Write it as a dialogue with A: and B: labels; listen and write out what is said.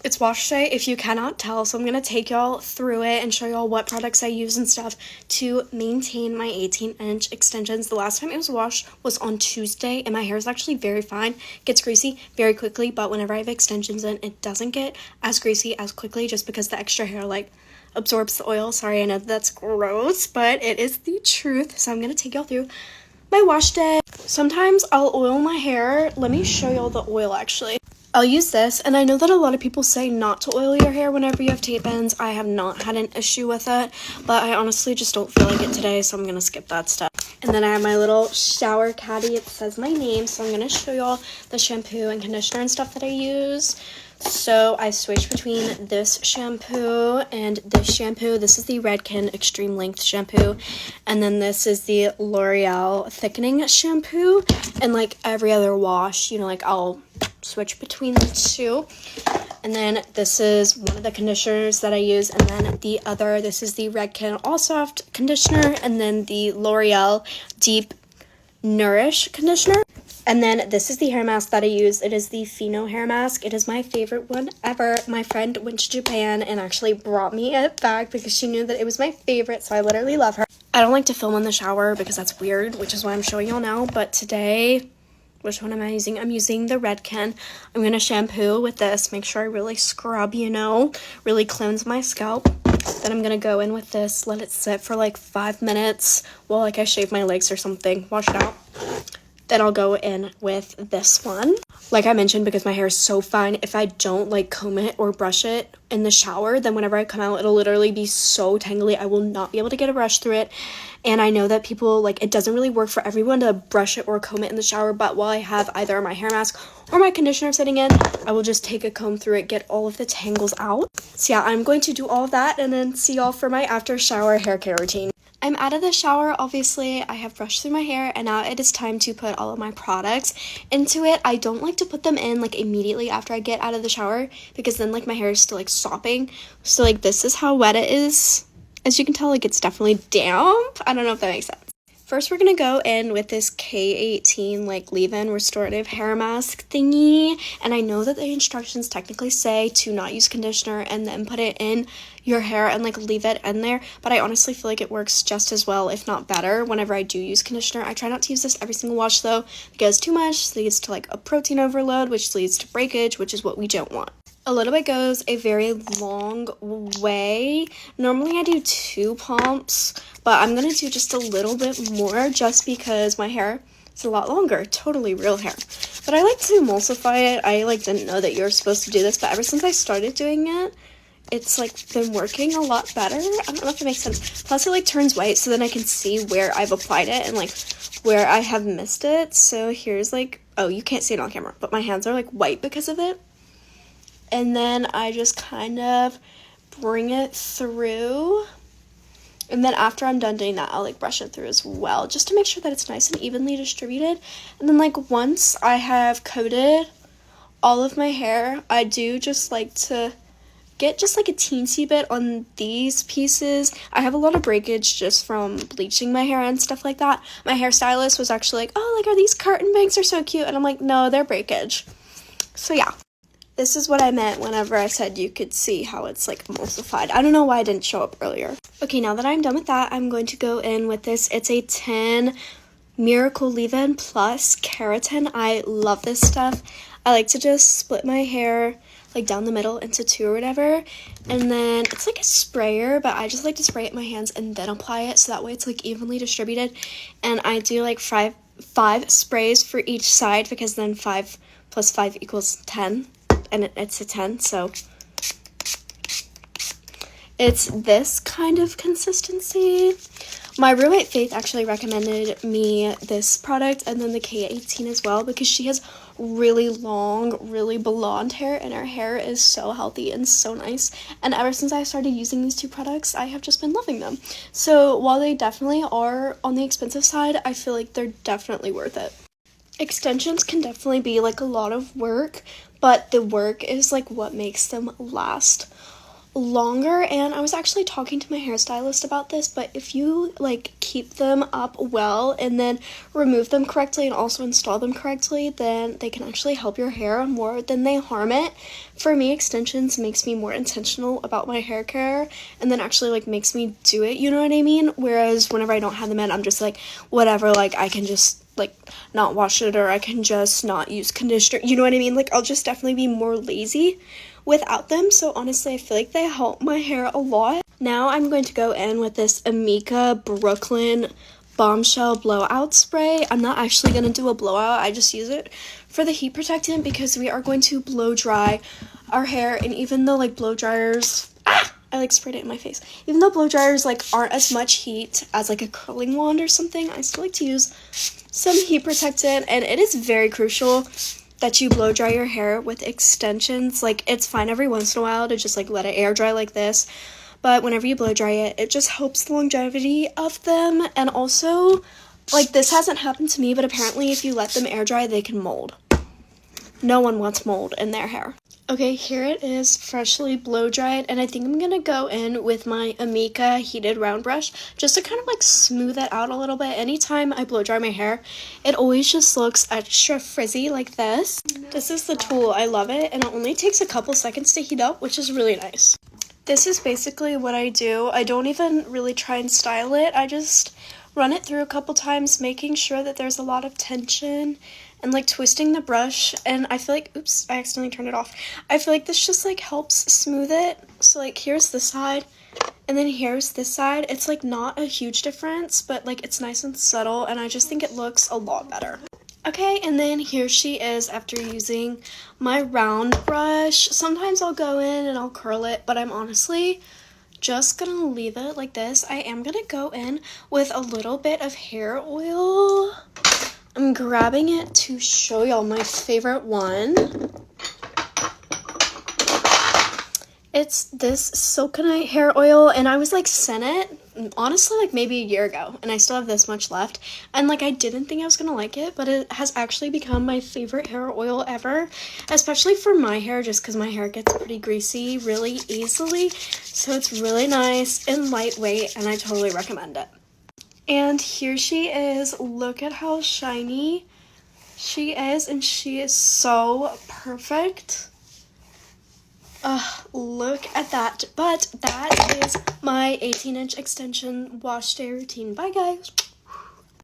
A: It's wash day if you cannot tell, so I'm going to take y'all through it and show y'all what products I use and stuff to maintain my 18-inch extensions. The last time it was washed was on Tuesday, and my hair is actually very fine. It gets greasy very quickly, but whenever I have extensions in, it doesn't get as greasy as quickly just because the extra hair, like, absorbs the oil. Sorry, I know that's gross, but it is the truth, so I'm going to take y'all through my wash day. Sometimes I'll oil my hair. Let me show y'all the oil, actually. I'll use this, and I know that a lot of people say not to oil your hair whenever you have tape ends. I have not had an issue with it, but I honestly just don't feel like it today, so I'm going to skip that step. And then I have my little shower caddy. It says my name, so I'm going to show y'all the shampoo and conditioner and stuff that I use. So I switch between this shampoo and this shampoo. This is the Redken Extreme Length shampoo, and then this is the L'Oreal Thickening shampoo. And like every other wash, you know, like I'll switch between the two. And then this is one of the conditioners that I use, and then the other, this is the Redken All Soft conditioner, and then the L'Oreal Deep Nourish conditioner. And then this is the hair mask that I use. It is the Pheno hair mask. It is my favorite one ever. My friend went to Japan and actually brought me it back because she knew that it was my favorite, so I literally love her. I don't like to film in the shower because that's weird, which is why I'm showing y'all now. But today, which one am I using? I'm using the Redken. I'm going to shampoo with this. Make sure I really scrub, you know, really cleanse my scalp. Then I'm going to go in with this, let it sit for like 5 minutes while like I shave my legs or something. Wash it out. Then I'll go in with this one. Like I mentioned, because my hair is so fine, if I don't like comb it or brush it in the shower, then whenever I come out, it'll literally be so tangly. I will not be able to get a brush through it. And I know that people, like, it doesn't really work for everyone to brush it or comb it in the shower, but while I have either my hair mask or my conditioner sitting in, I will just take a comb through it, get all of the tangles out. So yeah, I'm going to do all of that and then see y'all for my after shower hair care routine. I'm out of the shower, obviously. I have brushed through my hair, and now it is time to put all of my products into it. I don't like to put them in, like, immediately after I get out of the shower, because then, like, my hair is still, like, sopping. So, like, this is how wet it is. As you can tell, like, it's definitely damp. I don't know if that makes sense. First, we're going to go in with this K18, like, leave-in restorative hair mask thingy. And I know that the instructions technically say to not use conditioner and then put it in your hair and, like, leave it in there. But I honestly feel like it works just as well, if not better, whenever I do use conditioner. I try not to use this every single wash, though, because too much leads to, like, a protein overload, which leads to breakage, which is what we don't want. A little bit goes a very long way. Normally I do 2 pumps, but I'm going to do just a little bit more just because my hair is a lot longer. Totally real hair. But I like to emulsify it. I, like, didn't know that you were supposed to do this, but ever since I started doing it, it's, like, been working a lot better. I don't know if it makes sense. Plus, it, like, turns white, so then I can see where I've applied it and, like, where I have missed it. So here's, like, oh, you can't see it on camera, but my hands are, like, white because of it. And then I just kind of bring it through. And then after I'm done doing that, I'll, like, brush it through as well, just to make sure that it's nice and evenly distributed. And then, like, once I have coated all of my hair, I do just like to get just, like, a teensy bit on these pieces. I have a lot of breakage just from bleaching my hair and stuff like that. My hairstylist was actually like, oh, like, are these curtain bangs are so cute? And I'm like, no, they're breakage. So, yeah. This is what I meant whenever I said you could see how it's, like, emulsified. I don't know why it didn't show up earlier. Okay, now that I'm done with that, I'm going to go in with this. It's a 10 Miracle Leave-In Plus Keratin. I love this stuff. I like to just split my hair, like, down the middle into 2 or whatever. And then it's like a sprayer, but I just like to spray it in my hands and then apply it, so that way it's, like, evenly distributed. And I do, like, five sprays for each side, because then 5 plus 5 equals 10. And it's a 10, so it's this kind of consistency. My roommate Faith actually recommended me this product and then the K18 as well, because she has really long, really blonde hair, and her hair is so healthy and so nice. And ever since I started using these 2 products, I have just been loving them. So while they definitely are on the expensive side, I feel like they're definitely worth it. Extensions can definitely be, like, a lot of work, but the work is, like, what makes them last longer, and I was actually talking to my hairstylist about this, but if you like keep them up well and then remove them correctly and also install them correctly, then they can actually help your hair more than they harm it. For me, extensions makes me more intentional about my hair care and then actually like makes me do it, you know what I mean? Whereas whenever I don't have them in, I'm just like, whatever, like I can just like not wash it, or I can just not use conditioner, you know what I mean? Like I'll just definitely be more lazy without them. So honestly, I feel like they help my hair a lot. Now I'm going to go in with this Amika Brooklyn Bombshell Blowout Spray. I'm not actually going to do a blowout. I just use it for the heat protectant because we are going to blow dry our hair. And even though like blow dryers, I like sprayed it in my face. Even though blow dryers like aren't as much heat as like a curling wand or something, I still like to use some heat protectant, and it is very crucial that you blow dry your hair with extensions. Like it's fine every once in a while to just like let it air dry like this, but whenever you blow dry it, it just helps the longevity of them. And also, like this hasn't happened to me, but apparently if you let them air dry, they can mold. No one wants mold in their hair. Okay, here it is freshly blow dried, and I think I'm gonna go in with my Amika heated round brush just to kind of like smooth it out a little bit. Anytime I blow dry my hair, it always just looks extra frizzy like this. This is the tool. I love it, and it only takes a couple seconds to heat up, which is really nice. This is basically what I do. I don't even really try and style it. I just run it through a couple times, making sure that there's a lot of tension and like twisting the brush. And I feel like, oops, I accidentally turned it off. I feel like this just like helps smooth it. So like here's this side and then here's this side. It's like not a huge difference, but like it's nice and subtle, and I just think it looks a lot better. Okay, and then here she is after using my round brush. Sometimes I'll go in and I'll curl it, but I'm honestly just gonna leave it like this. I am gonna go in with a little bit of hair oil. I'm grabbing it to show y'all my favorite one. It's this Silkonite hair oil, and I was like sent it honestly like maybe a year ago, and I still have this much left, and like I didn't think I was gonna like it, but it has actually become my favorite hair oil ever, especially for my hair, just because my hair gets pretty greasy really easily. So it's really nice and lightweight, and I totally recommend it. And here she is. Look at how shiny she is, and she is so perfect. Look at that. But that is my 18-inch extension wash day routine. Bye, guys.